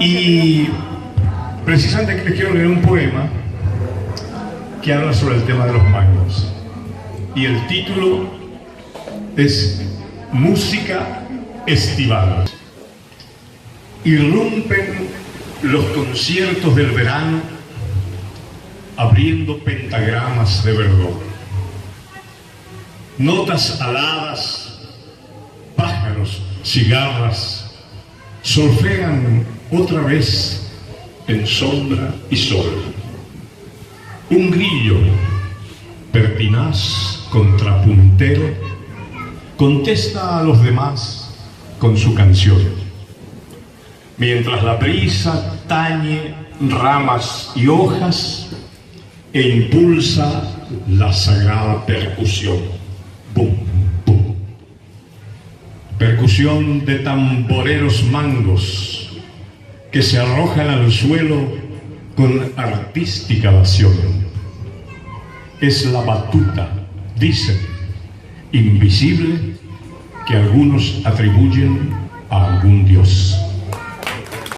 Y precisamente les quiero leer un poema que habla sobre el tema de los mangos. Y el título es Música Estival. Irrumpen los conciertos del verano abriendo pentagramas de verdor. Notas aladas, pájaros, cigarras, solfean otra vez en sombra y sol. Un grillo, pertinaz, contrapuntero, contesta a los demás con su canción. Mientras la brisa tañe ramas y hojas e impulsa la sagrada percusión. Bum, bum. Percusión de tamboreros mangos que se arrojan al suelo con artística evasión. Es la batuta, dicen, invisible, que algunos atribuyen a algún dios.